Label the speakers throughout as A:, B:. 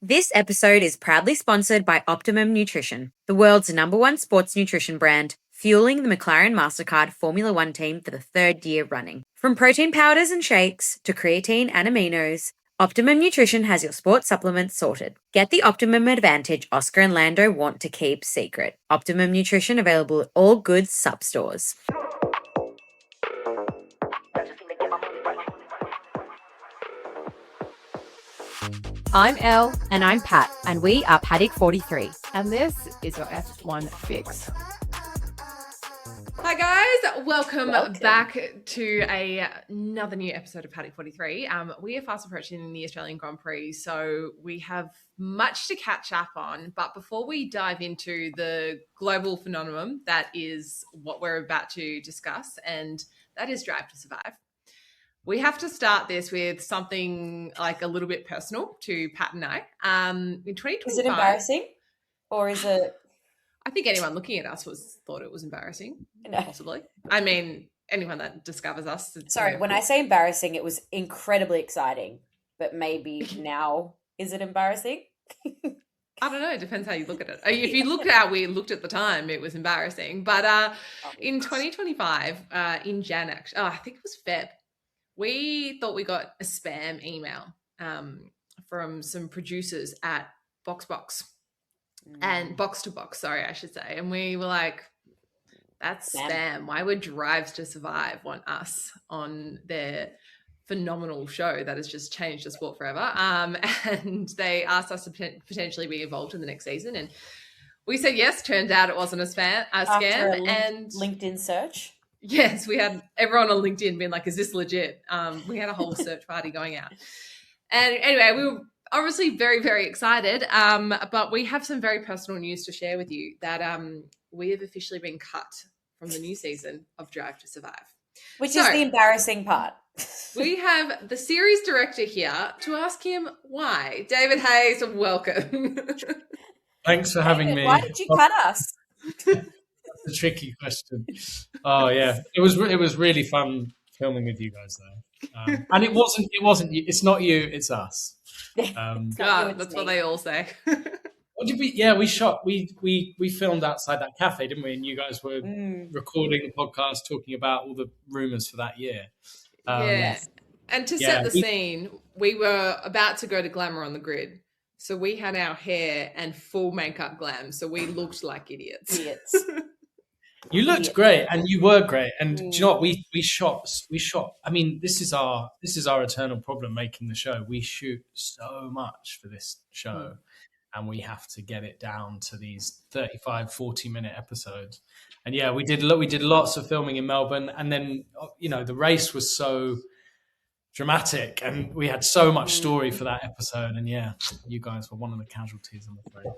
A: This episode is proudly sponsored by Optimum Nutrition, the world's #1 sports nutrition brand, fueling the McLaren MasterCard Formula One team for the third year running. From protein powders and shakes to creatine and aminos, Optimum Nutrition has your sports supplements sorted. Get the Optimum advantage Oscar and Lando want to keep secret. Optimum Nutrition available at all good sub stores. I'm Elle. And I'm Pat, and we are Paddock 43.
B: And this is your F1 fix.
C: Hi guys, welcome back to another new episode of Paddock 43. We are fast approaching the Australian Grand Prix, so we have much to catch up on. But before we dive into the global phenomenon that is what we're about to discuss, and that is Drive to Survive, we have to start this with something like a little bit personal to Pat and I. In 2025,
D: is it embarrassing, or is it?
C: I think anyone looking at us thought it was embarrassing,
D: No.
C: possibly. I mean, anyone that discovers us.
D: Sorry, when I say embarrassing, it was incredibly exciting, but maybe now is it embarrassing?
C: I don't know. It depends how you look at it. If you look at how we looked at the time, it was embarrassing. But in 2025, in Jan, actually, I think it was Feb, we thought we got a spam email from some producers at BoxBox. And Box to Box, sorry, I should say. And we were like, that's spam. Why would Drives to Survive want us on their phenomenal show that has just changed the sport forever? And they asked us to potentially be involved in the next season. And we said yes. Turned out it wasn't a scam.
D: And LinkedIn search.
C: Yes, we had everyone on LinkedIn being like, is this legit? We had a whole search party going out. And anyway, we were obviously very, very excited, but we have some very personal news to share with you that we have officially been cut from the new season of Drive to Survive.
D: Which is the embarrassing part.
C: We have the series director here to ask him why. David Hayes, welcome.
E: Thanks for having me.
D: Why did you cut us?
E: That's a tricky question. Oh yeah, it was really fun filming with you guys though, and it's not you, it's us.
C: That's what they all say.
E: What did we? Yeah, we shot. We filmed outside that cafe, didn't we? And you guys were recording the podcast, talking about all the rumors for that year.
C: Yes. And to set the scene, we were about to go to Glamour on the Grid, so we had our hair and full makeup glam, so we looked like idiots.
E: You looked great, and you were great. And do you know what? We shot. I mean, this is our eternal problem making the show. We shoot so much for this show, and we have to get it down to these 35, 40-minute episodes. And yeah, we did lots of filming in Melbourne, and then the race was so dramatic, and we had so much story for that episode. And yeah, you guys were one of the casualties, I'm afraid.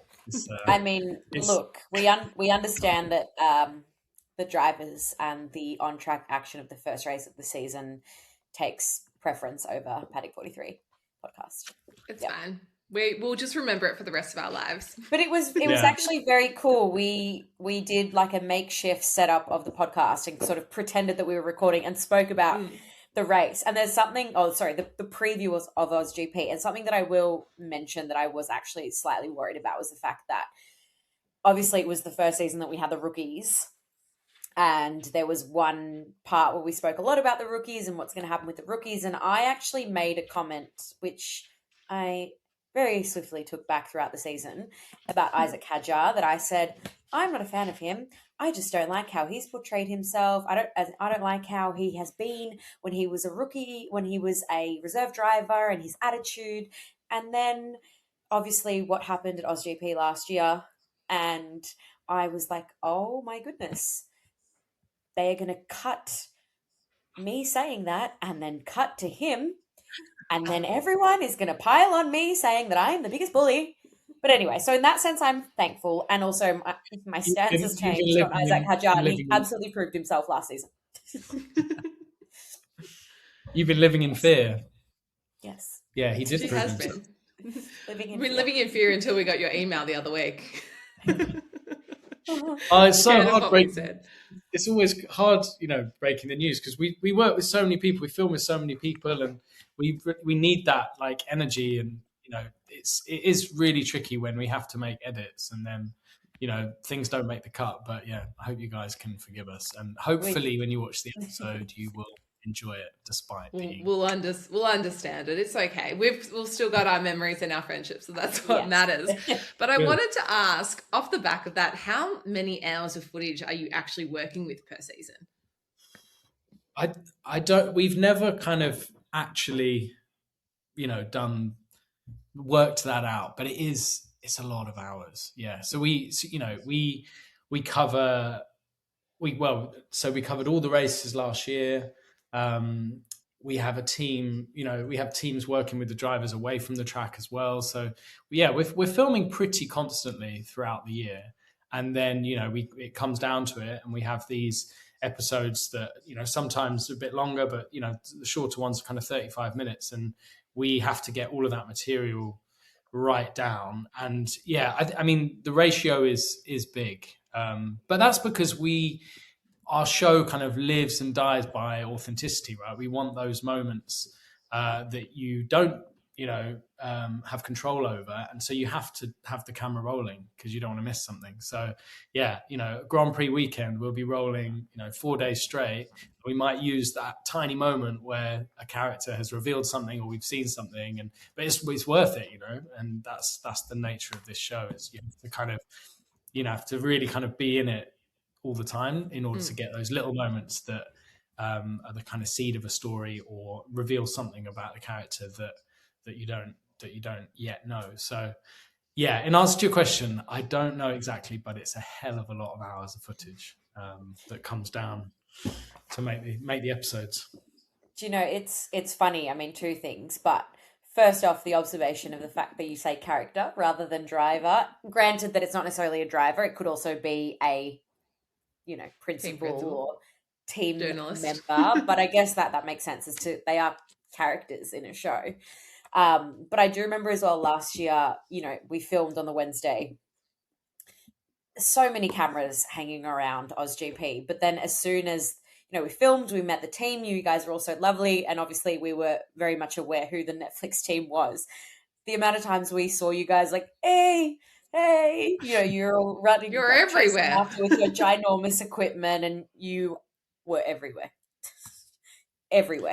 D: Look, we understand that the drivers and the on-track action of the first race of the season takes preference over Paddock 43 podcast.
C: It's fine. We'll just remember it for the rest of our lives.
D: But it was actually very cool. We did like a makeshift setup of the podcast and sort of pretended that we were recording and spoke about the race. And there's something, the preview of AusGP, and something that I will mention that I was actually slightly worried about was the fact that obviously it was the first season that we had the rookies. And there was one part where we spoke a lot about the rookies and what's going to happen with the rookies. And I actually made a comment, which I very swiftly took back throughout the season, about Isaac Hadjar, that I said, I'm not a fan of him. I just don't like how he's portrayed himself. I don't like how he has been when he was a rookie, when he was a reserve driver, and his attitude. And then obviously what happened at AusGP last year. And I was like, oh my goodness. They are going to cut me saying that and then cut to him. And then everyone is going to pile on me saying that I am the biggest bully. But anyway, so in that sense, I'm thankful. And also my stance has changed on Isaac Hadjar. He absolutely proved himself last season.
E: You've been living in fear.
D: Yes.
E: Yeah, he did.
C: He has been. Living in fear until we got your email the other week.
E: It's so hard breaking. It's always hard, breaking the news, because we work with so many people, we film with so many people, and we need that like energy and it is really tricky when we have to make edits and then things don't make the cut. But yeah, I hope you guys can forgive us, and hopefully when you watch the episode you will enjoy it despite being.
C: We'll understand it. It's okay. We've still got our memories and our friendships, so that's what matters. But I wanted to ask, off the back of that, how many hours of footage are you actually working with per season?
E: I don't. We've never kind of actually, worked that out, but it's a lot of hours. Yeah. So we covered all the races last year. We have a team, we have teams working with the drivers away from the track as well. So yeah, we're filming pretty constantly throughout the year. And then, it comes down to it, and we have these episodes that, sometimes a bit longer, but, the shorter ones are kind of 35 minutes. And we have to get all of that material right down. And yeah, I mean, the ratio is big. But that's because our show kind of lives and dies by authenticity, right? We want those moments that you don't, have control over. And so you have to have the camera rolling because you don't want to miss something. So yeah, Grand Prix weekend, we'll be rolling, 4 days straight. We might use that tiny moment where a character has revealed something or we've seen something, but it's worth it, and that's the nature of this show. Is you have to kind of, have to really kind of be in it all the time in order to get those little moments that are the kind of seed of a story or reveal something about the character that you don't yet know. So yeah, in answer to your question, I don't know exactly, but it's a hell of a lot of hours of footage that comes down to make the episodes.
D: Do you know, it's funny. I mean, two things, but first off, the observation of the fact that you say character rather than driver. Granted that it's not necessarily a driver, it could also be a principal or team
C: journalist
D: member, but I guess that makes sense as to they are characters in a show. But I do remember as well last year, we filmed on the Wednesday, so many cameras hanging around AusGP, but then as soon as we filmed, we met the team. You guys were also lovely, and obviously we were very much aware who the Netflix team was. The amount of times we saw you guys like, hey, you're all running,
C: you're everywhere
D: after with your ginormous equipment, and you were everywhere.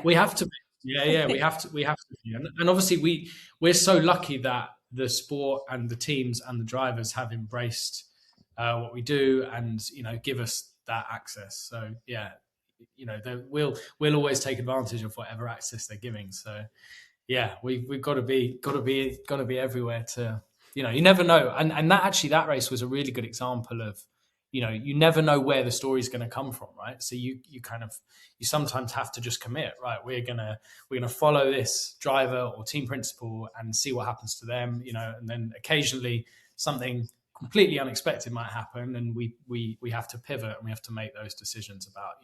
E: We have to be. Yeah, we have to be. And obviously we're so lucky that the sport and the teams and the drivers have embraced what we do and give us that access. So yeah, we'll always take advantage of whatever access they're giving. So yeah, we've got to be everywhere to, you never know. And that race was a really good example of, you never know where the story's going to come from, right? So you sometimes have to just commit, right? We're gonna follow this driver or team principal and see what happens to them, and then occasionally something completely unexpected might happen, and we have to pivot and we have to make those decisions about,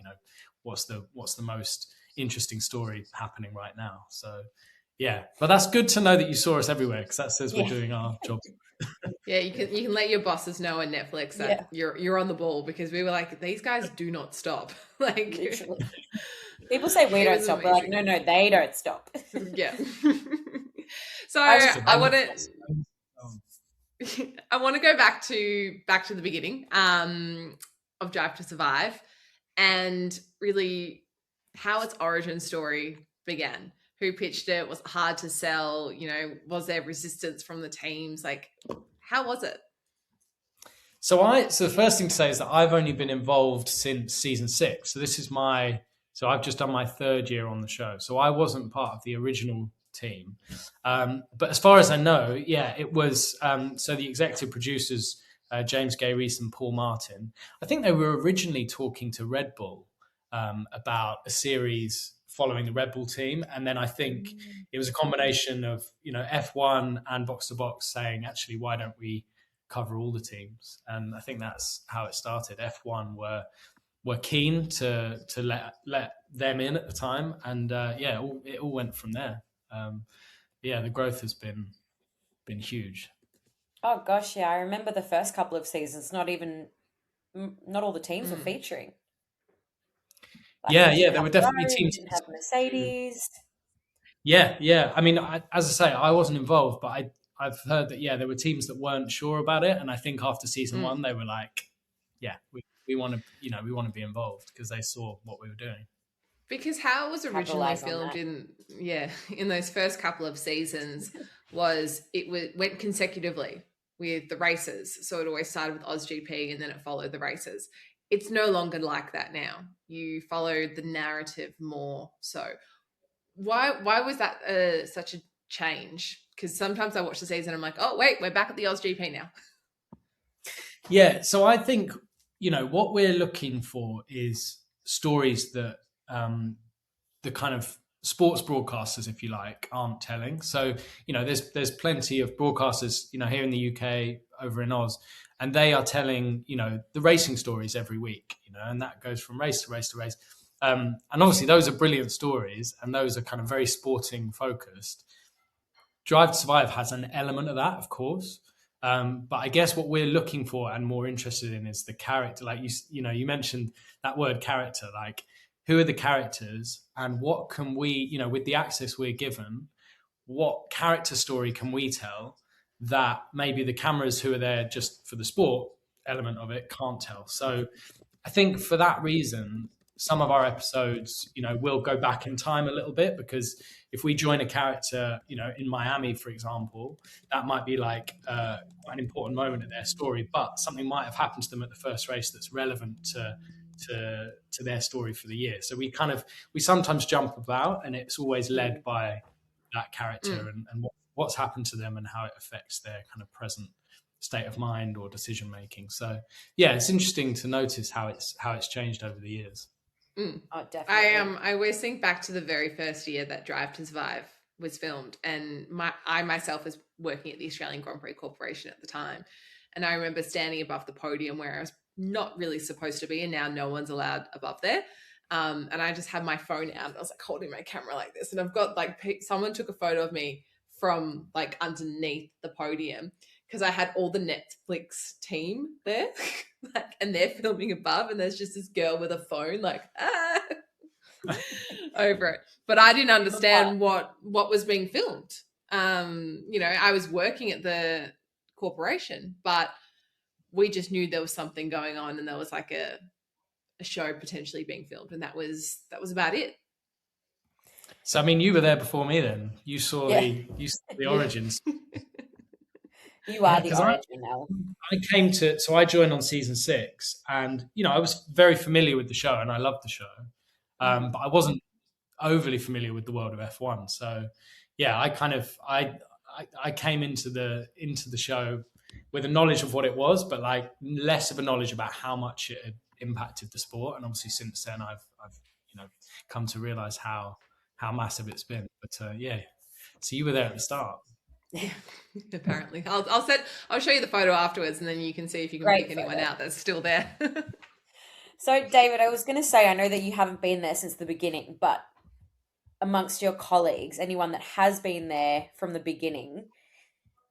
E: what's the most interesting story happening right now. So yeah, but that's good to know that you saw us everywhere, because that says we're doing our job.
C: Yeah, you can let your bosses know on Netflix that you're on the ball, because we were like, these guys do not stop. Like,
D: literally. People say we don't stop. We're like, no, they don't stop.
C: Yeah. So I want to go back to the beginning of Drive to Survive, and really how its origin story began. Who pitched it? Was it hard to sell? Was there resistance from the teams? Like, how was it?
E: So the first thing to say is that I've only been involved since season 6. So I've just done my 3rd year on the show. So I wasn't part of the original team. But as far as I know, it was, so the executive producers, James Gay Reese and Paul Martin, I think they were originally talking to Red Bull about a series following the Red Bull team. And then I think it was a combination of, F1 and Box to Box saying, actually, why don't we cover all the teams? And I think that's how it started. F1 were keen to let them in at the time. And it all went from there. The growth has been huge.
D: Oh gosh, yeah. I remember the first couple of seasons, not all the teams were featuring.
E: There were definitely teams.
D: Didn't have Mercedes.
E: Yeah. I mean, as I say, I wasn't involved, but I've heard that there were teams that weren't sure about it, and I think after season one they were like, yeah, we want to we want to be involved because they saw what we were doing.
C: Because how it was originally
D: Capitalize on
C: filmed
D: that.
C: in those first couple of seasons was went consecutively with the races. So it always started with AusGP and then it followed the races. It's no longer like that now. You follow the narrative more. So why was that such a change? Because sometimes I watch the season and I'm like, oh wait, we're back at the AusGP now.
E: Yeah, so I think what we're looking for is stories that the kind of sports broadcasters, if you like, aren't telling. So there's plenty of broadcasters here in the UK, over in Oz, and they are telling the racing stories every week, and that goes from race to race to race. And obviously those are brilliant stories, and those are kind of very sporting focused. Drive to Survive has an element of that, of course. But I guess what we're looking for and more interested in is the character. Like you mentioned that word character. Like, who are the characters, and what can we, with the access we're given, what character story can we tell that maybe the cameras who are there just for the sport element of it can't tell? So I think for that reason, some of our episodes, will go back in time a little bit, because if we join a character, in Miami, for example, that might be like quite an important moment in their story, but something might have happened to them at the first race that's relevant to their story for the year. So we sometimes jump about, and it's always led by that character and what's happened to them and how it affects their kind of present state of mind or decision making. So yeah, it's interesting to notice how it's changed over the years.
D: Oh, definitely.
C: I always think back to the very first year that Drive to Survive was filmed, and I myself was working at the Australian Grand Prix Corporation at the time, and I remember standing above the podium where I was not really supposed to be, and now no one's allowed above there. And I just had my phone out, and I was like holding my camera like this, and I've got like someone took a photo of me from like underneath the podium, because I had all the Netflix team there, like, and they're filming above, and there's just this girl with a phone, like over it. But I didn't understand what was being filmed. I was working at the corporation, but we just knew there was something going on, and there was like a show potentially being filmed, and that was about it.
E: So I mean, you were there before me then. You saw the origins.
D: You are the origin now.
E: I joined on season 6, and I was very familiar with the show, and I loved the show, but I wasn't overly familiar with the world of F1. So yeah, I came into the show with a knowledge of what it was, but like less of a knowledge about how much it had impacted the sport. And obviously since then, I've come to realize how massive it's been. But yeah, so you were there at the start.
C: Apparently, I'll show you the photo afterwards, and then you can see if you can pick anyone out that's still there.
D: So, David, I was going to say, I know that you haven't been there since the beginning, but amongst your colleagues, anyone that has been there from the beginning,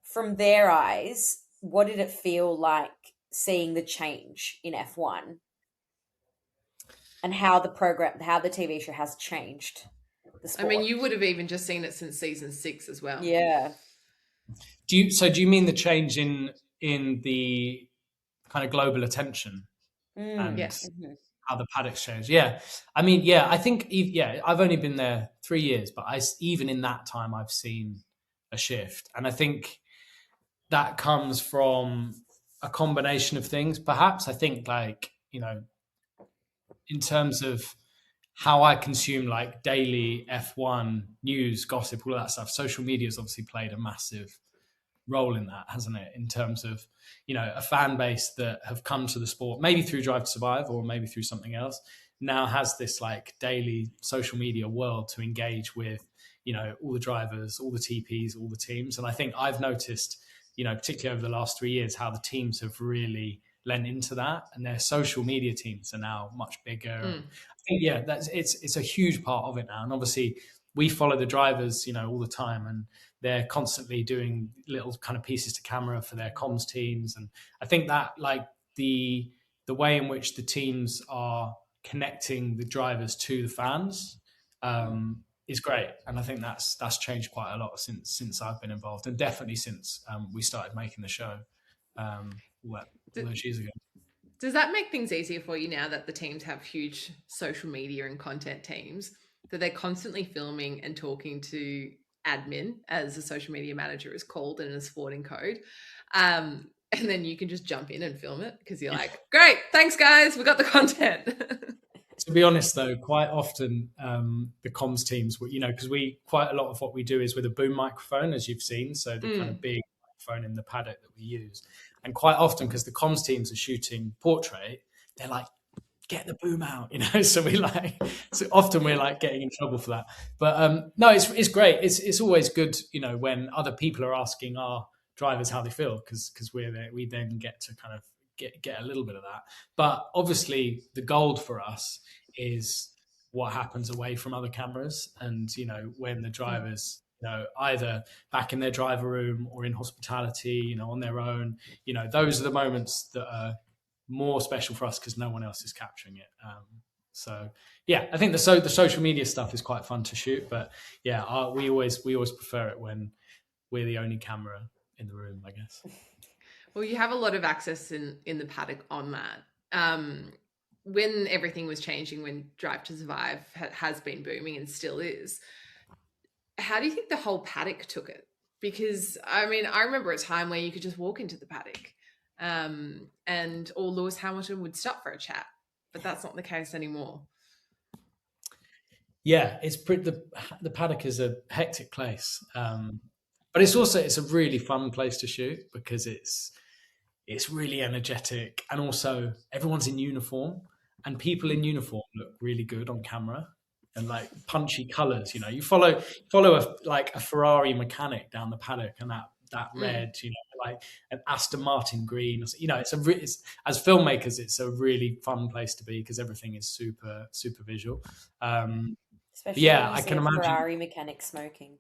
D: from their eyes, what did it feel like seeing the change in F1 and how the TV show has changed the sport?
C: I mean, you would have even just seen it since season 6 as well.
D: Yeah.
E: Do you mean the change in the kind of global attention and how the Paddock's changed? Yeah, I mean, yeah, I think I've only been there 3 years, but even in that time, I've seen a shift, and I think that comes from a combination of things. Perhaps I think in terms of how I consume like daily F1 news, gossip, all of that stuff, social media has obviously played a massive role in that, hasn't it? In terms of, a fan base that have come to the sport, maybe through Drive to Survive or maybe through something else, now has this like daily social media world to engage with, all the drivers, all the TPs, all the teams. And I think I've noticed, particularly over the last 3 years, how the teams have really lent into that, and their social media teams are now much bigger. I think, it's a huge part of it now. And obviously we follow the drivers, all the time, and they're constantly doing little kind of pieces to camera for their comms teams. And I think that like the way in which the teams are connecting the drivers to the fans is great, and I think that's changed quite a lot since I've been involved, and definitely since we started making the show all those years ago.
C: Does that make things easier for you now that the teams have huge social media and content teams, that they're constantly filming and talking to admin, as a social media manager is called in a sporting code, and then you can just jump in and film it because you're like, great, thanks guys, we got the content.
E: To be honest, though, quite often the comms teams, because quite a lot of what we do is with a boom microphone, as you've seen, so the kind of big microphone in the paddock that we use. And quite often, because the comms teams are shooting portrait, they're like, get the boom out, So so often we're like getting in trouble for that. But no, it's great. It's always good, when other people are asking our drivers how they feel, because we're there. We then get to kind of get a little bit of that. But obviously, the gold for us is what happens away from other cameras, and when the drivers either back in their driver room or in hospitality, on their own, those are the moments that are more special for us because no one else is capturing it. So yeah, I think the social media stuff is quite fun to shoot, but yeah, we always prefer it when we're the only camera in the room, I guess.
C: Well, you have a lot of access in the paddock on that. When everything was changing, when Drive to Survive has been booming and still is, how do you think the whole paddock took it? Because, I remember a time where you could just walk into the paddock or Lewis Hamilton would stop for a chat, but that's not the case anymore.
E: Yeah, the paddock is a hectic place, but it's a really fun place to shoot because it's really energetic, and also everyone's in uniform, and people in uniform look really good on camera, and like punchy colors. You follow a Ferrari mechanic down the paddock, and that red, like an Aston Martin green. It's as filmmakers, it's a really fun place to be because everything is super super visual.
D: Especially
E: yeah,
D: when you
E: I
D: see
E: can
D: a
E: imagine.
D: Ferrari mechanic smoking.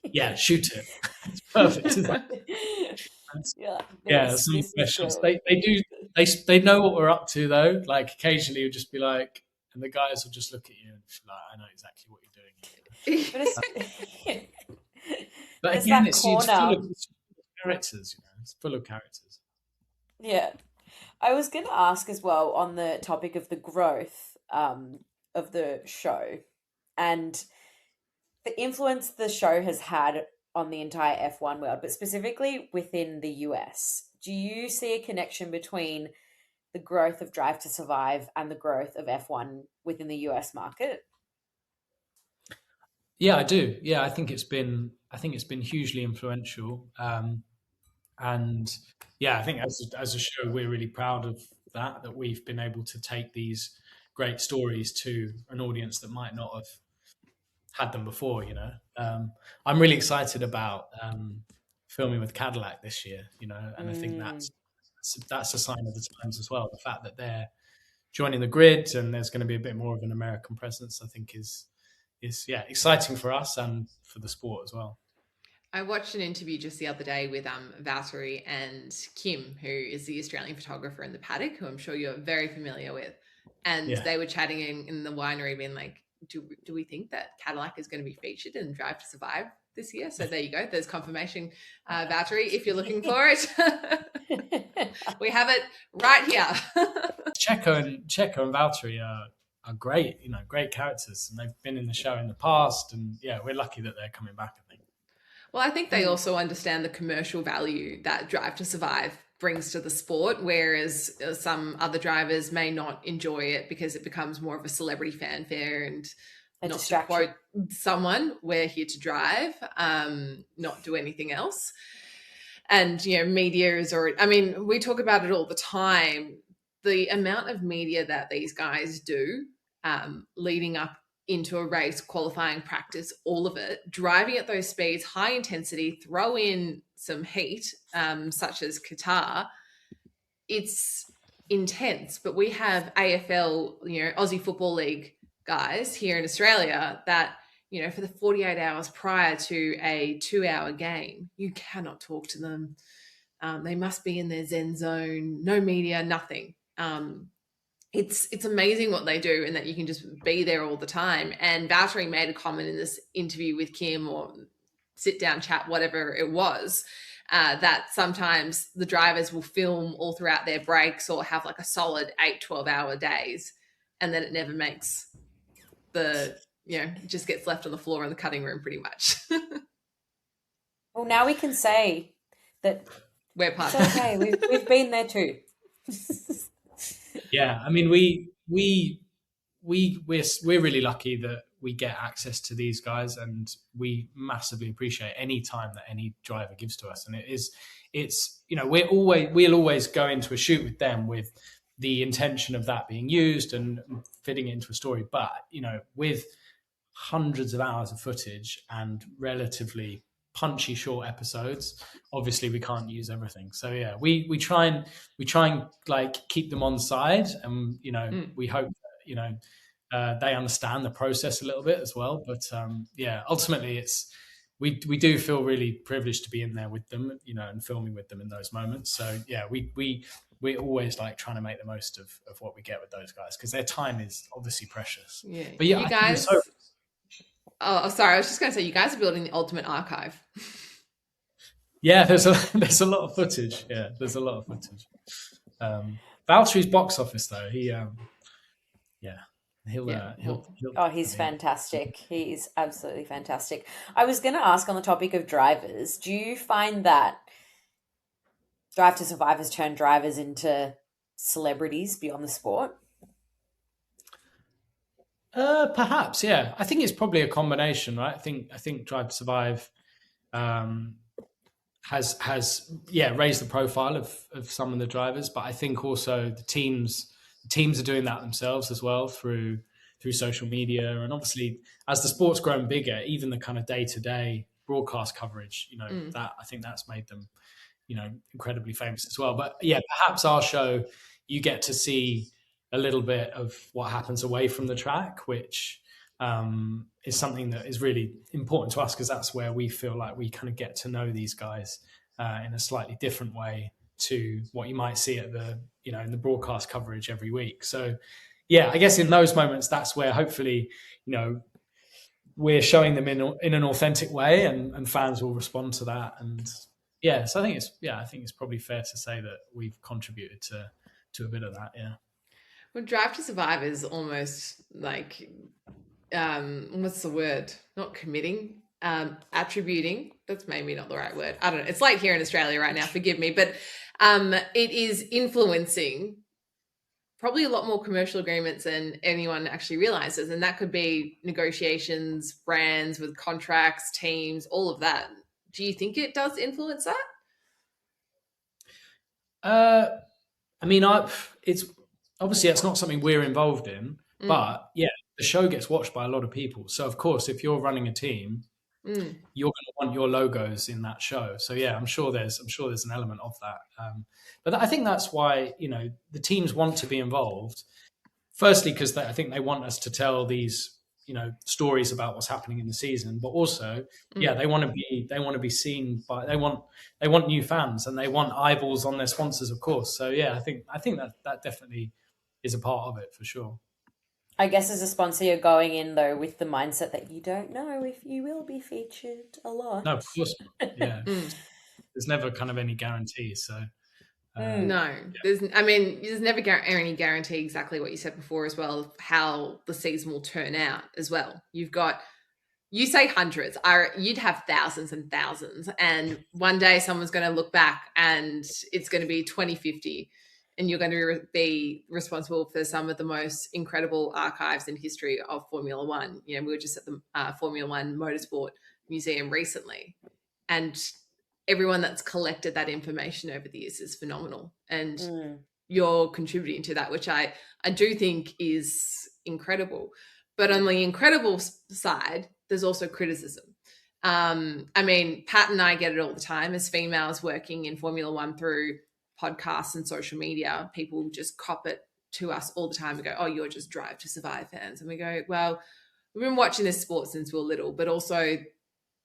E: Yeah, shoot it. It's perfect, isn't it? Some specials. They know what we're up to though. Like occasionally you'll just be like, and the guys will just look at you and be like, I know exactly what you're doing. But again, it's full of characters. It's full of characters.
D: Yeah, I was going to ask as well on the topic of the growth of the show and the influence the show has had on the entire F1 world, but specifically within the US. Do you see a connection between the growth of Drive to Survive and the growth of F1 within the US market?
E: Yeah, I do. Yeah, I think it's been hugely influential. And yeah, I think as a show, we're really proud of that we've been able to take these great stories to an audience that might not have had them before. I'm really excited about filming with Cadillac this year. And I think that's a sign of the times as well. The fact that they're joining the grid and there's going to be a bit more of an American presence, I think is exciting for us and for the sport as well.
C: I watched an interview just the other day with Valtteri and Kim, who is the Australian photographer in the paddock, who I'm sure you're very familiar with. And they were chatting in the winery, being like, do we think that Cadillac is going to be featured in Drive to Survive this year? So there you go. There's confirmation, Valtteri, if you're looking for it. We have it right here.
E: Checo and Valtteri are great, great characters, and they've been in the show in the past, and we're lucky that they're coming back, I think.
C: Well, I think they also understand the commercial value that Drive to Survive brings to the sport, whereas some other drivers may not enjoy it because it becomes more of a celebrity fanfare and not to quote someone, we're here to drive, not do anything else. And, media is already, we talk about it all the time, the amount of media that these guys do leading up into a race, qualifying, practice, all of it, driving at those speeds, high intensity, throw in some heat, such as Qatar, it's intense. But we have AFL, Aussie Football League guys here in Australia that, for the 48 hours prior to a 2-hour game, you cannot talk to them. They must be in their Zen zone, no media, nothing. it's amazing what they do, and that you can just be there all the time. And Valtteri made a comment in this interview with Kim, or sit down chat, whatever it was, that sometimes the drivers will film all throughout their breaks or have like a solid 8-12 hour days, and then it never makes it just gets left on the floor in the cutting room pretty much.
D: Well, now we can say that
C: We're part
D: it's okay. We've been there too.
E: Yeah, I mean, we're really lucky that we get access to these guys, and we massively appreciate any time that any driver gives to us. And it's we'll always go into a shoot with them with the intention of that being used and fitting it into a story. But with hundreds of hours of footage and relatively punchy short episodes, obviously we can't use everything. So yeah, we try and like keep them on side, and we hope that, they understand the process a little bit as well. But ultimately we do feel really privileged to be in there with them, and filming with them in those moments. So yeah, we're always like trying to make the most of what we get with those guys, because their time is obviously precious.
C: Yeah.
E: But yeah,
C: you guys. Oh, sorry. I was just going to say, you guys are building the ultimate archive.
E: Yeah, there's a lot of footage. Yeah, there's a lot of footage. Valtteri's box office though,
D: He's fantastic. He's absolutely fantastic. I was going to ask, on the topic of drivers, do you find that Drive to Survive has turned drivers into celebrities beyond the sport?
E: Perhaps, yeah. I think it's probably a combination, right? I think Drive to Survive has raised the profile of some of the drivers, but I think also the teams are doing that themselves as well through social media, and obviously as the sport's grown bigger, even the kind of day-to-day broadcast coverage, that I think that's made them incredibly famous as well. But yeah, perhaps our show, you get to see a little bit of what happens away from the track, which is something that is really important to us, because that's where we feel like we kind of get to know these guys in a slightly different way to what you might see at the in the broadcast coverage every week. So yeah, I guess in those moments, that's where hopefully we're showing them in an authentic way, and fans will respond to that. And yeah, so I think it's probably fair to say that we've contributed to a bit of that. Yeah.
C: Well, Drive to Survive is almost like, what's the word? Not committing, attributing. That's maybe not the right word. I don't know. It's late here in Australia right now. Forgive me, but it is influencing probably a lot more commercial agreements than anyone actually realizes, and that could be negotiations, brands with contracts, teams, all of that. Do you think it does influence that?
E: I mean, it's obviously it's not something we're involved in, but yeah, the show gets watched by a lot of people. So of course, if you're running a team, you're going to want your logos in that show. So yeah, I'm sure there's an element of that. But I think that's why the teams want to be involved. Firstly, because I think they want us to tell these stories about what's happening in the season, but also they want to be seen by, they want new fans, and they want eyeballs on their sponsors, of course. So yeah, I think that definitely is a part of it for sure.
D: I guess as a sponsor, you're going in though with the mindset that you don't know if you will be featured a lot.
E: No, of course not. Yeah. There's never kind of any guarantee. So
C: no, there's never any guarantee, exactly what you said before as well, of how the season will turn out as well. You say hundreds, you'd have thousands and thousands, and one day someone's going to look back and it's going to be 2050, and you're going to be responsible for some of the most incredible archives in history of Formula One. We were just at the Formula One Motorsport Museum recently, and everyone that's collected that information over the years is phenomenal, and you're contributing to that, which I do think is incredible. But on the incredible side, there's also criticism. I mean, Pat and I get it all the time as females working in Formula One through podcasts and social media. People just cop it to us all the time and go, oh, you're just Drive to Survive fans. And we go, well, we've been watching this sport since we were little, but also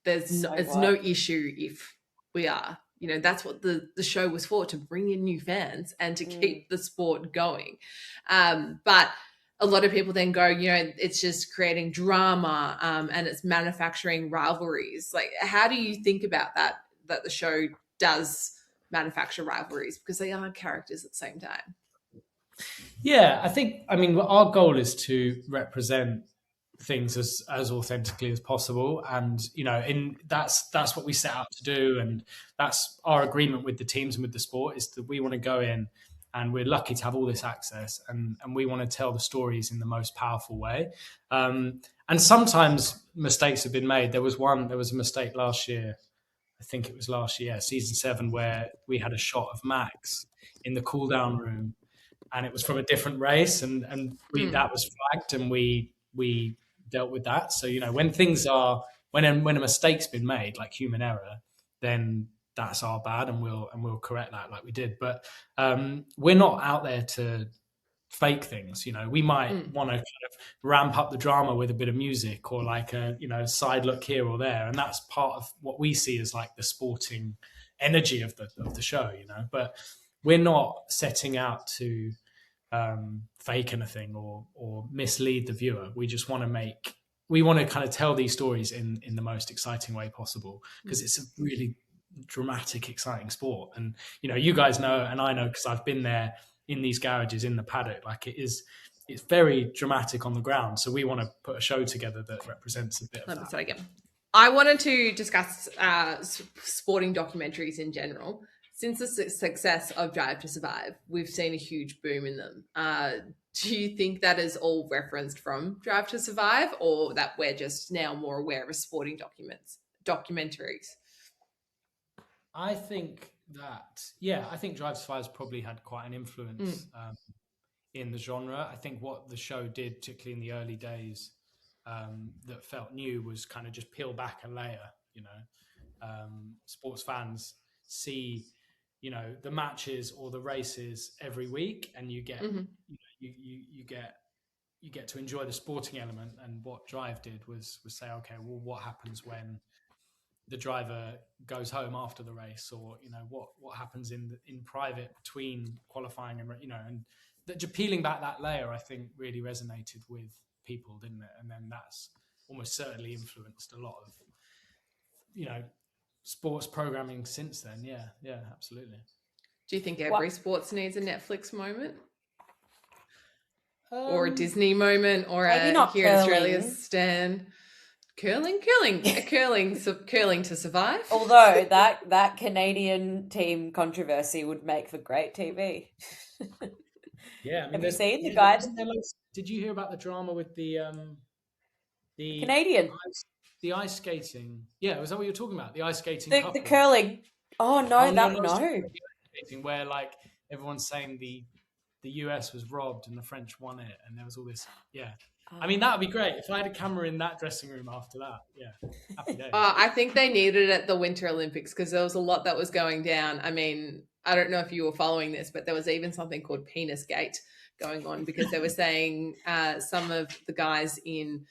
C: there's no issue if we are, that's what the show was for, to bring in new fans and to keep the sport going. But a lot of people then go, it's just creating drama and it's manufacturing rivalries. Like, how do you think about that the show does manufacture rivalries because they are characters at the same time?
E: Yeah, our goal is to represent things as authentically as possible, and that's what we set out to do, and that's our agreement with the teams and with the sport, is that we want to go in, and we're lucky to have all this access, and we want to tell the stories in the most powerful way. And sometimes mistakes have been made. There was a mistake last year, I think it was last year, season 7, where we had a shot of Max in the cool down room, and it was from a different race, and that was flagged, and we dealt with that. So when a mistake's been made, like human error, then that's our bad, and we'll correct that like we did. But we're not out there to fake things. We might want to kind of ramp up the drama with a bit of music, or like a side look here or there, and that's part of what we see as like the sporting energy of the show. But we're not setting out to fake anything or mislead the viewer. We just want to kind of tell these stories in the most exciting way possible, because it's a really dramatic, exciting sport. And you guys know, and I know because I've been there in these garages in the paddock. Like, it's very dramatic on the ground. So we want to put a show together that represents a bit of that.
C: Again, I wanted to discuss sporting documentaries in general. Since the success of Drive to Survive, we've seen a huge boom in them. Do you think that is all referenced from Drive to Survive, or that we're just now more aware of sporting documentaries?
E: I think Drive to Survive's probably had quite an influence in the genre. I think what the show did, particularly in the early days, that felt new, was kind of just peel back a layer. Sports fans see the matches or the races every week, and you get you get to enjoy the sporting element. And what Drive did was say, okay, well, what happens when the driver goes home after the race, or what happens in private between qualifying and peeling back that layer, I think, really resonated with people, didn't it? And then that's almost certainly influenced a lot of sports programming since then. Yeah, absolutely.
C: Do you think every sports needs a Netflix moment? Or a Disney moment, or a Here in Australia's Stan? Curling to survive.
D: Although that Canadian team controversy would make for great TV.
E: Yeah,
D: have you seen the guide?
E: Did you hear about the drama with the
D: Canadian?
E: The ice skating. Yeah, was that what you were talking about? The ice skating.
D: The curling. Oh no, no.
E: The ice skating, where like everyone's saying the US was robbed and the French won it, and there was all this. Yeah. I mean, that would be great if I had a camera in that dressing room after that. Yeah, happy day.
C: I think they needed it at the Winter Olympics, because there was a lot that was going down. I mean, I don't know if you were following this, but there was even something called Penis Gate going on, because they were saying some of the guys in,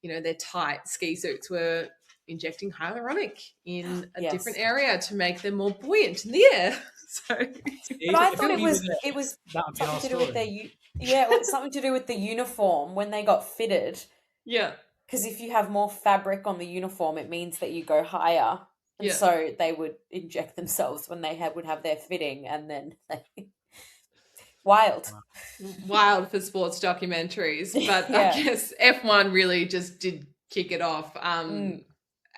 C: their tight ski suits were injecting hyaluronic in a different area to make them more buoyant in the air. So,
D: but I thought it was something to do with their something to do with the uniform when they got fitted.
C: Yeah,
D: because if you have more fabric on the uniform, it means that you go higher, and so they would inject themselves when they would have their fitting, and then wild
C: for sports documentaries. But I guess F1 really just did kick it off.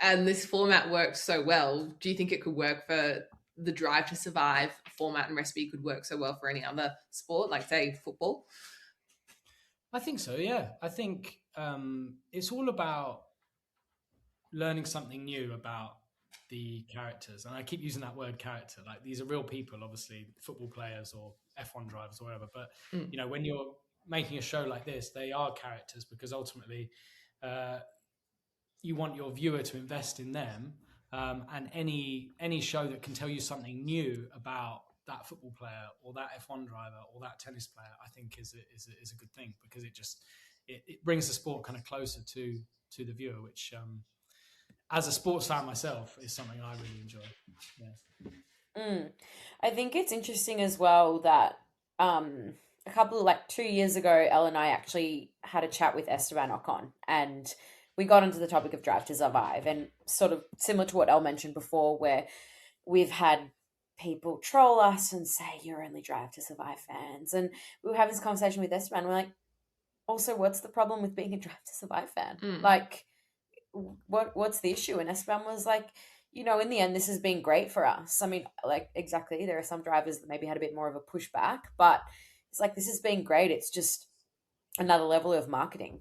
C: And this format worked so well. Do you think it could work for the Drive to Survive format and recipe could work so well for any other sport, like say football?
E: I think so. Yeah, I think it's all about learning something new about the characters, and I keep using that word character. Like, these are real people, obviously, football players or F1 drivers or whatever. But when you're making a show like this, they are characters, because ultimately you want your viewer to invest in them. And any show that can tell you something new about that football player or that F1 driver or that tennis player, I think is a good thing, because it brings the sport kind of closer to the viewer, which as a sports fan myself is something I really enjoy. Yeah.
D: I think it's interesting as well that a couple of 2 years ago, Elle and I actually had a chat with Esteban Ocon, and we got into the topic of Drive to Survive, and sort of similar to what Elle mentioned before, where we've had people troll us and say you're only Drive to Survive fans, and we were having this conversation with Esteban. We're like, also, what's the problem with being a Drive to Survive fan? Like, what's the issue? And Esteban was like, in the end, this has been great for us. I mean, exactly, there are some drivers that maybe had a bit more of a pushback, but it's like, this has been great. It's just another level of marketing,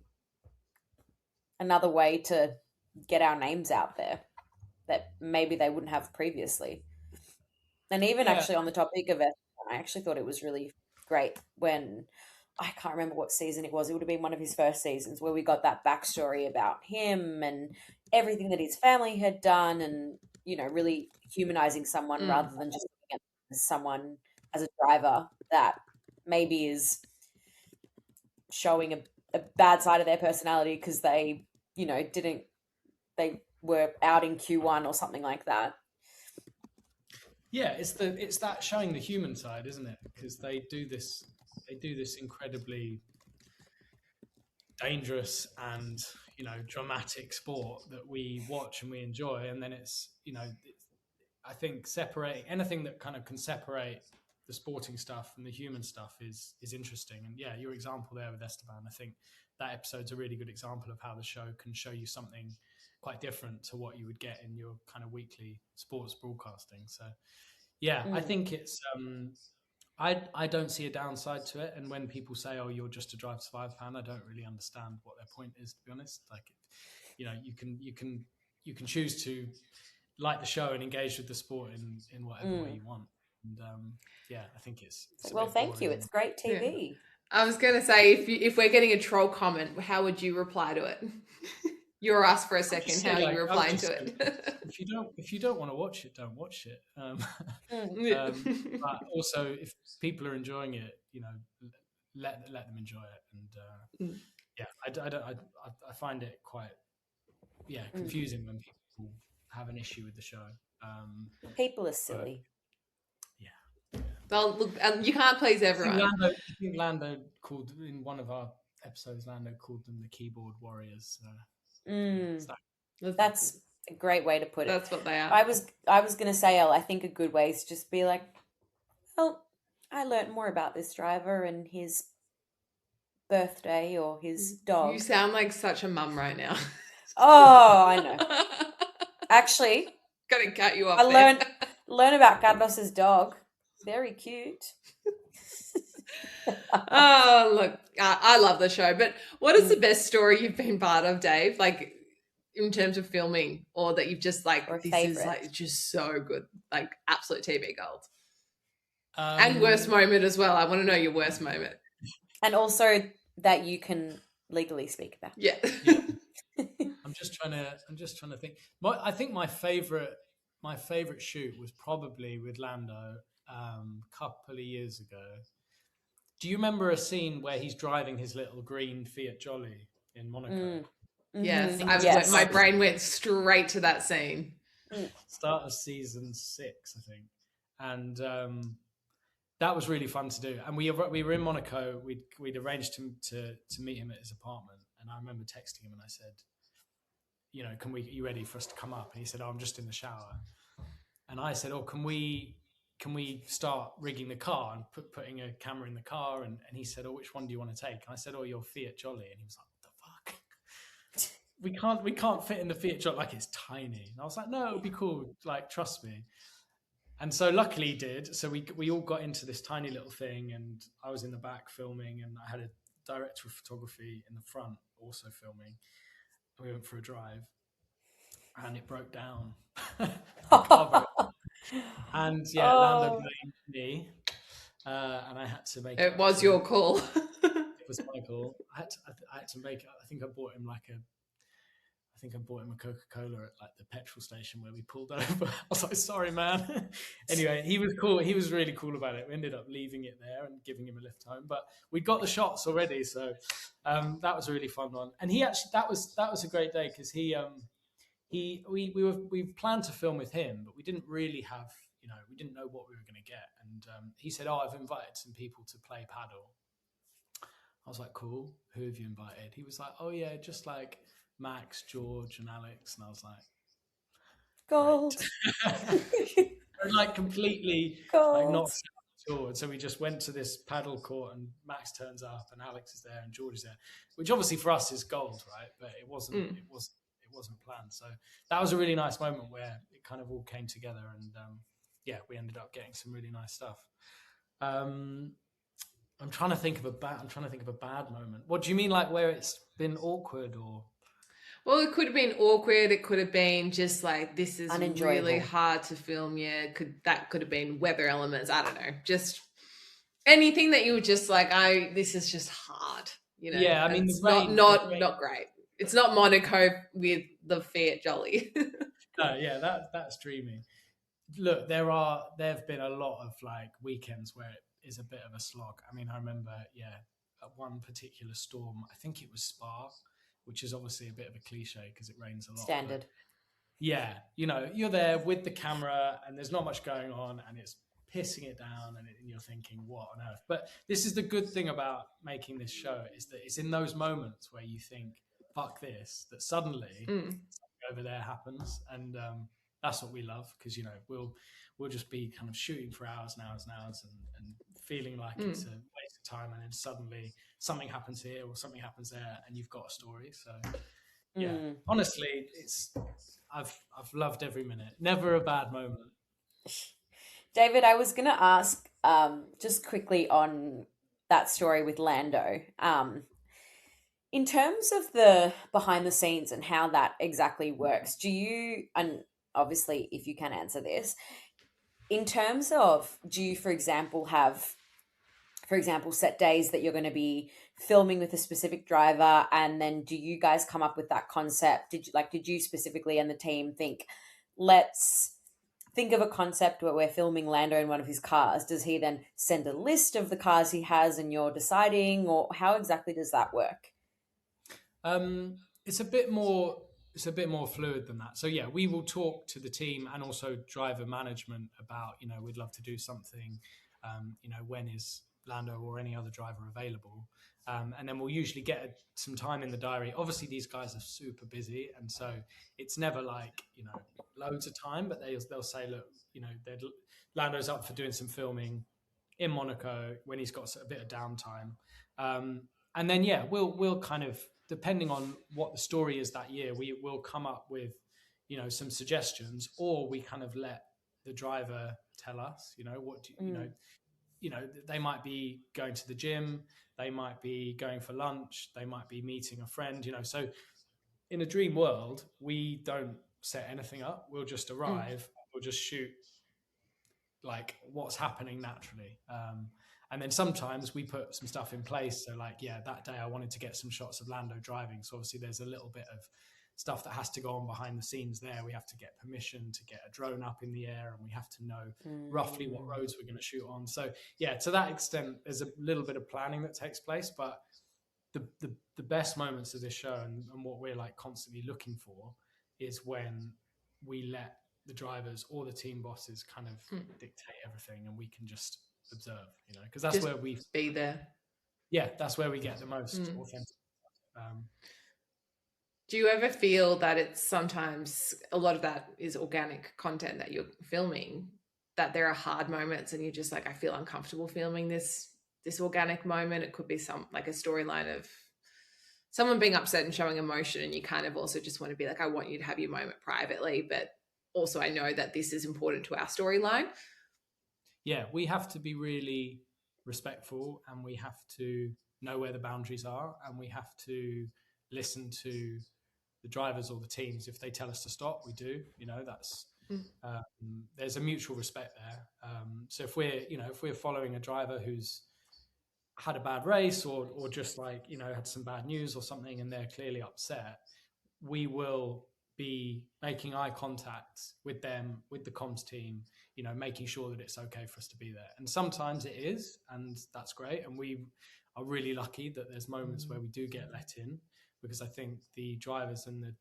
D: another way to get our names out there that maybe they wouldn't have previously. And even actually on the topic of it, I actually thought it was really great when, I can't remember what season it was. It would have been one of his first seasons where we got that backstory about him and everything that his family had done, and, really humanizing someone rather than just looking at someone as a driver that maybe is showing a bad side of their personality because they, they were out in Q1 or something like that.
E: Yeah, it's that showing the human side, isn't it? Because they do this incredibly dangerous and dramatic sport that we watch and we enjoy, and then it's I think separating anything that kind of can separate the sporting stuff and the human stuff is interesting. And yeah, your example there with Esteban, I think that episode's a really good example of how the show can show you something quite different to what you would get in your kind of weekly sports broadcasting. So yeah, I think it's I don't see a downside to it. And when people say, "Oh, you're just a Drive to Survive fan," I don't really understand what their point is, to be honest. Like, you can choose to like the show and engage with the sport in whatever way you want. And yeah, I think it's
D: well, thank you. It's great TV.
C: Yeah. I was going to say, if we're getting a troll comment, how would you reply to it? You're us for a second. How are you replying to it?
E: If you don't want to watch it, don't watch it. But also, if people are enjoying it, let them enjoy it. And yeah, I find it quite confusing when people have an issue with the show.
D: People are silly.
C: Well, look, you can't please everyone.
E: I think Lando called in one of our episodes. Lando called them the keyboard warriors.
D: That's a great way to put it.
C: That's what they are.
D: I was going to say, I think a good way is just be like, well, I learned more about this driver and his birthday or his dog.
C: You sound like such a mum right now.
D: Oh, I know. Actually,
C: gotta cut you off.
D: I learn about Carlos's dog. Very cute.
C: Oh, look, I love the show. But what is the best story you've been part of, Dave? Like, in terms of filming, or that you've just this is just so good, like absolute TV gold. And worst moment as well. I want to know your worst moment. And
D: also that you can legally speak about.
C: Yeah.
E: I'm just trying to think. I think my favorite shoot was probably with Lando a couple of years ago. Do you remember a scene where he's driving his little green Fiat Jolly in Monaco?
C: Yes, my brain went straight to that scene.
E: Start of season 6, I think, and that was really fun to do. And we were in Monaco. We'd arranged to meet him at his apartment, and I remember texting him and I said, are you ready for us to come up? And he said, "Oh, I'm just in the shower." And I said, "Oh, can we start rigging the car and putting a camera in the car?" And he said, "Oh, which one do you want to take?" And I said, "Oh, your Fiat Jolly." And he was like, "What the fuck? We can't fit in the Fiat Jolly, like it's tiny." And I was like, "No, it would be cool. Like, trust me." And so luckily he did. So we all got into this tiny little thing, and I was in the back filming, and I had a director of photography in the front also filming. We went for a drive, and it broke down. And Lando blamed me, and I had to make
C: it. Was your call?
E: It was my call. I had to make. I think I bought him a Coca-Cola at the petrol station where we pulled over. I was like, "Sorry, man." Anyway, he was cool. He was really cool about it. We ended up leaving it there and giving him a lift home. But we got the shots already, so that was a really fun one. And he actually that was a great day because we planned to film with him, but we didn't really have we didn't know what we were going to get. And he said, "Oh, I've invited some people to play paddle." I was like, "Cool. Who have you invited?" He was like, "Oh yeah, just like Max, George, and Alex." And I was like,
D: Gold.
E: like completely like not sure. So we just went to this paddle court, and Max turns up, and Alex is there, and George is there, which obviously for us is gold, right? But it wasn't. It wasn't planned. So that was a really nice moment where it kind of all came together, and we ended up getting some really nice stuff. I'm trying to think of a bad moment. What do you mean, like where it's been awkward or?
C: Well, it could have been awkward. It could have been just like, this is
D: Unenjoyable.
C: really hard to film. Yeah, that could have been weather elements. I don't know. Just anything that you were just like, this is just hard.
E: Yeah, I mean,
C: it's not great. It's not Monaco with the Fiat Jolly.
E: No, yeah, that's dreamy. Look, there have been a lot of like weekends where it is a bit of a slog. I mean, I remember, at one particular storm, I think it was Spa, which is obviously a bit of a cliche because it rains a lot.
D: Standard.
E: Yeah, you're there with the camera and there's not much going on and it's pissing it down and you're thinking, what on earth? But this is the good thing about making this show, is that it's in those moments where you think, fuck this, that suddenly something over there happens. And that's what we love, because, we'll just be kind of shooting for hours and hours and hours and feeling like it's a waste of time. And then suddenly something happens here or something happens there and you've got a story. So honestly, I've loved every minute. Never a bad moment.
D: David, I was going to ask just quickly on that story with Lando. In terms of the behind the scenes and how that exactly works, do you, and obviously if you can answer this, in terms of, do you, for example, have, set days that you're going to be filming with a specific driver, and then do you guys come up with that concept? Did you specifically and the team think, let's think of a concept where we're filming Lando in one of his cars? Does he then send a list of the cars he has and you're deciding, or how exactly does that work?
E: It's a bit more fluid than that. So yeah, we will talk to the team and also driver management about, we'd love to do something, when is Lando or any other driver available? And then we'll usually get some time in the diary. Obviously these guys are super busy, and so it's never like, loads of time, but they'll say, look, Lando's up for doing some filming in Monaco when he's got a bit of downtime. And then, we'll kind of, depending on what the story is that year, we will come up with, some suggestions, or we kind of let the driver tell us, what do they might be going to the gym, they might be going for lunch, they might be meeting a friend, so in a dream world, we don't set anything up. We'll just arrive, we'll just shoot like what's happening naturally. And then sometimes we put some stuff in place. So like, that day I wanted to get some shots of Lando driving. So obviously there's a little bit of stuff that has to go on behind the scenes there. We have to get permission to get a drone up in the air, and we have to know roughly what roads we're going to shoot on. So to that extent, there's a little bit of planning that takes place, but the best moments of this show and what we're like constantly looking for is when we let the drivers or the team bosses kind of dictate everything, and we can just observe, because that's just where we
C: be there.
E: Yeah, that's where we get the most authentic.
C: Do you ever feel that it's sometimes a lot of that is organic content that you're filming, that there are hard moments and you're just like, I feel uncomfortable filming this organic moment? It could be like a storyline of someone being upset and showing emotion, and you kind of also just want to be like, I want you to have your moment privately, but also I know that this is important to our storyline.
E: Yeah, we have to be really respectful, and we have to know where the boundaries are, and we have to listen to the drivers or the teams. If they tell us to stop, we do. That's there's a mutual respect there. So if we're following a driver who's had a bad race or just like had some bad news or something, and they're clearly upset, we will be making eye contact with them, with the comms team, making sure that it's okay for us to be there. And sometimes it is, and that's great. And we are really lucky that there's moments where we do get let in, because I think the drivers and the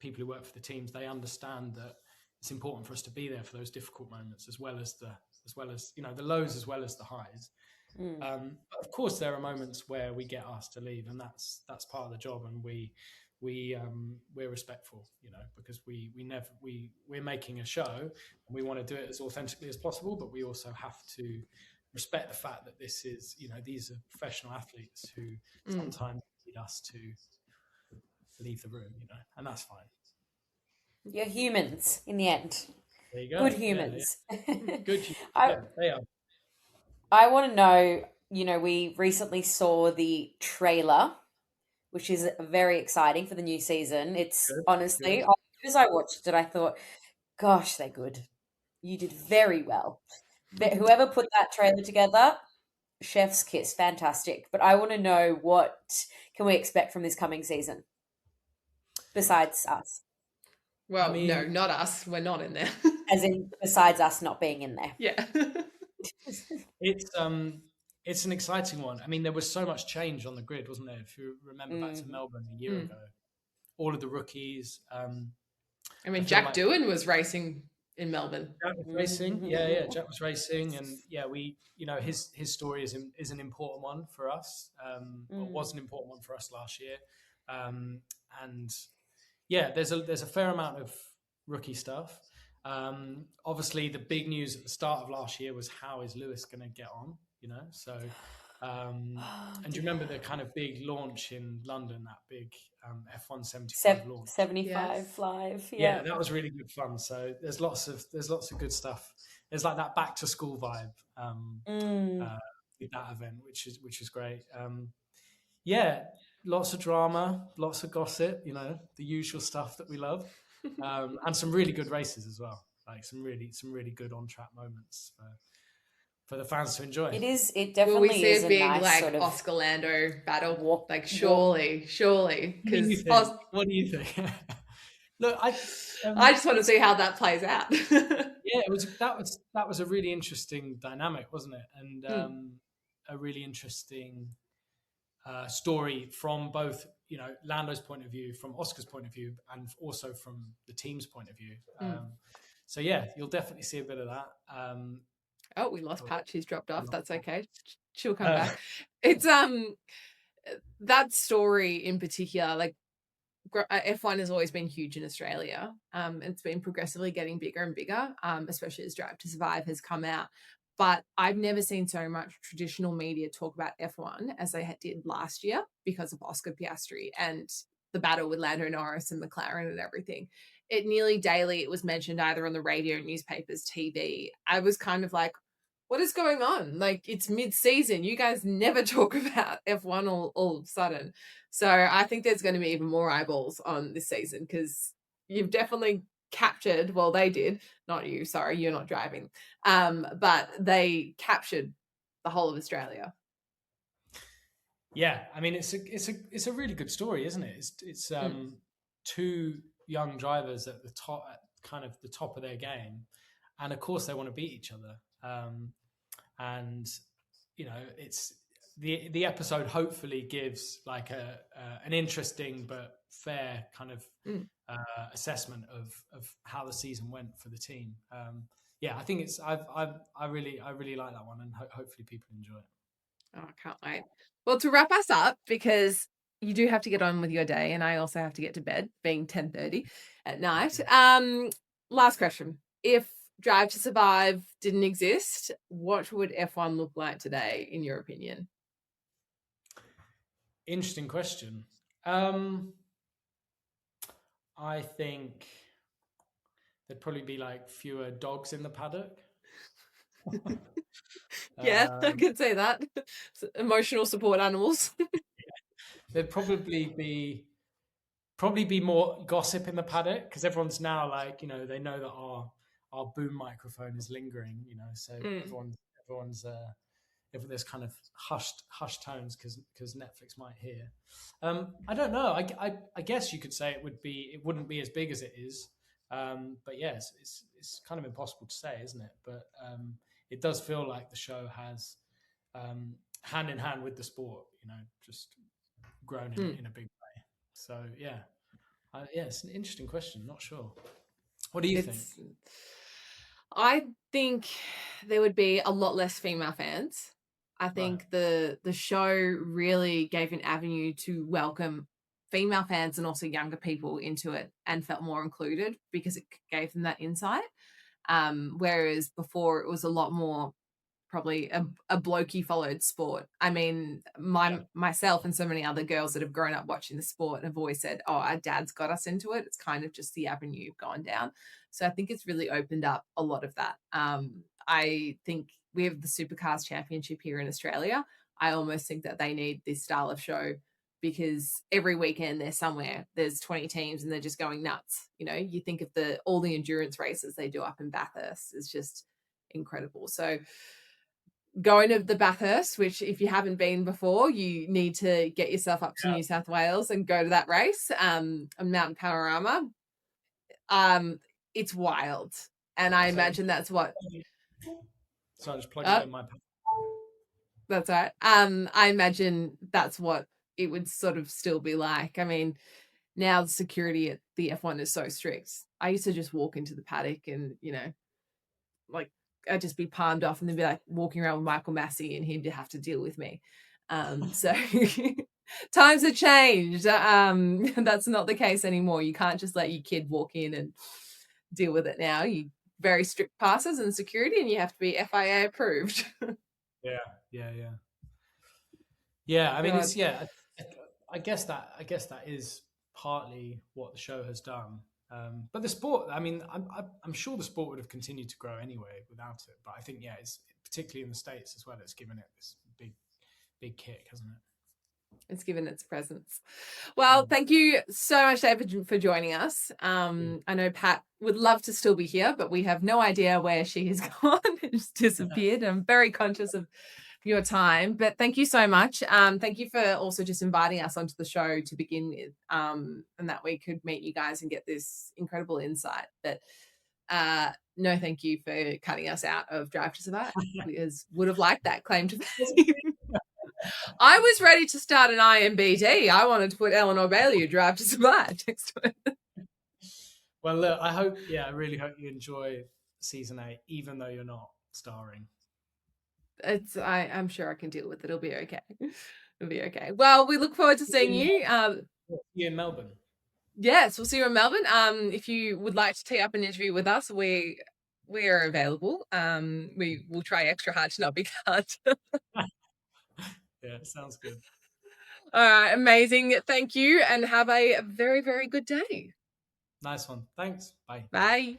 E: people who work for the teams, they understand that, it's important for us to be there for those difficult moments, as well as the lows as well as the highs. But of course, there are moments where we get asked to leave, and that's part of the job, and we're respectful, because we're making a show and we want to do it as authentically as possible, but we also have to respect the fact that this is, these are professional athletes who sometimes need us to leave the room, and that's fine.
D: You're humans in the end.
E: There you go.
D: Good humans.
E: Yeah. Good humans. They are.
D: I want to know, we recently saw the trailer, which is very exciting for the new season. It's honestly, as I watched it, I thought, gosh, they're good. You did very well. Whoever put that trailer together, chef's kiss, fantastic. But I want to know, what can we expect from this coming season besides us?
C: Well, no, not us. We're not in there.
D: As in, besides us not being in there.
C: Yeah.
E: It's an exciting one. I mean, there was so much change on the grid, wasn't there? If you remember back to Melbourne a year ago, all of the rookies.
C: Jack Doohan was racing in Melbourne.
E: Jack was racing, yeah. Jack was racing, and his story is an important one for us. Or was an important one for us last year, and yeah, there's a fair amount of rookie stuff. Obviously, the big news at the start of last year was, how is Lewis going to get on? So, and do you remember the kind of big launch in London, that big F1 75 launch?
D: 75 live.
E: Yeah, that was really good fun. So there's lots of good stuff. There's like that back to school vibe with that event, which is great. Lots of drama, lots of gossip, the usual stuff that we love, and some really good races as well. Like some really good on track moments for the fans to enjoy.
D: It definitely
C: Will we see
D: is
C: a big
D: nice sort of
C: Oscar Lando battle?
D: walk,
C: surely. Because
E: what do you think? Look, I
C: just want to see how that plays out.
E: Yeah, that was a really interesting dynamic, wasn't it? And a really interesting story from both, Lando's point of view, from Oscar's point of view, and also from the team's point of view. So yeah, you'll definitely see a bit of that.
C: Oh, we lost Pat. She's dropped off. That's okay. She'll come back. It's that story in particular. F1 has always been huge in Australia. It's been progressively getting bigger and bigger, especially as Drive to Survive has come out. But I've never seen so much traditional media talk about F1 as they did last year because of Oscar Piastri and the battle with Lando Norris and McLaren and everything. It nearly daily, it was mentioned either on the radio, newspapers, TV. I was kind of like, what is going on? It's mid-season. You guys never talk about F1 all of a sudden. So I think there's going to be even more eyeballs on this season, because you've definitely captured, well, they did, not you, sorry, you're not driving, but they captured the whole of Australia.
E: Yeah, I mean, it's a really good story, isn't it? It's two young drivers at the top, at kind of the top of their game, and of course they want to beat each other. And it's the episode hopefully gives an interesting but fair kind of assessment of how the season went for the team. I think I really like that one, and hopefully people enjoy it.
C: Oh, I can't wait. Well, to wrap us up, because you do have to get on with your day, and I also have to get to bed, being 10:30 at night. Last question: if Drive to Survive didn't exist, what would F1 look like today, in your opinion?
E: Interesting question. I think there'd probably be fewer dogs in the paddock.
C: Yeah, I could say that. Emotional support animals.
E: There'd probably be more gossip in the paddock, because everyone's now they know that our boom microphone is lingering, so everyone's there's kind of hushed tones because Netflix might hear. I don't know. I guess you could say it wouldn't be as big as it is. But yes, it's kind of impossible to say, isn't it? But it does feel like the show has hand in hand with the sport, just grown in a big way. So yeah, it's an interesting question. Not sure. What do you think?
C: I think there would be a lot less female fans. I think the show really gave an avenue to welcome female fans and also younger people into it and felt more included because it gave them that insight. Whereas before it was a lot more probably a blokey followed sport. I mean, myself and so many other girls that have grown up watching the sport have always said, oh, our dad's got us into it. It's kind of just the avenue you've gone down. So I think it's really opened up a lot of that. I think we have the Supercars Championship here in Australia. I almost think that they need this style of show because every weekend they're somewhere, there's 20 teams and they're just going nuts. You know, you think of all the endurance races they do up in Bathurst is just incredible. So going to the Bathurst, which if you haven't been before, you need to get yourself up to New South Wales and go to that race, on Mountain Panorama. It's wild. And I imagine that's what...
E: So I just plugged it in my...
C: That's right. I imagine that's what it would sort of still be like. I mean, now the security at the F1 is so strict. I used to just walk into the paddock and, you know, like I'd just be palmed off and then be like walking around with Michael Massey and he'd have to deal with me. So times have changed. That's not the case anymore. You can't just let your kid walk in and deal with it now. You very strict passes and security and you have to be FIA approved.
E: Yeah. I mean, it's I guess that is partly what the show has done. But the sport, I mean, I'm sure the sport would have continued to grow anyway without it. But I think, it's particularly in the States as well, it's given it this big kick, hasn't it?
C: It's given its presence. Well, thank you so much, David, for joining us. I know Pat would love to still be here, but we have no idea where she has gone. It's disappeared. I'm very conscious of your time, but thank you so much. Thank you for also just inviting us onto the show to begin with, and that we could meet you guys and get this incredible insight. But no, thank you for cutting us out of Drive to Survive, because would have liked that claim to fame. I was ready to start an IMBD. I wanted to put Eleanor Bailey who Drive to Survive next to it.
E: Well, look, I really hope you enjoy season 8, even though you're not starring.
C: I'm sure I can deal with it. It'll be okay. It'll be okay. Well, we look forward to seeing you.
E: See you in Melbourne.
C: Yes, we'll see you in Melbourne. If you would like to tee up an interview with us, we are available. We will try extra hard to not be cut.
E: Yeah, sounds good.
C: All right, amazing. Thank you, and have a very, very good day.
E: Nice one. Thanks. Bye.
C: Bye.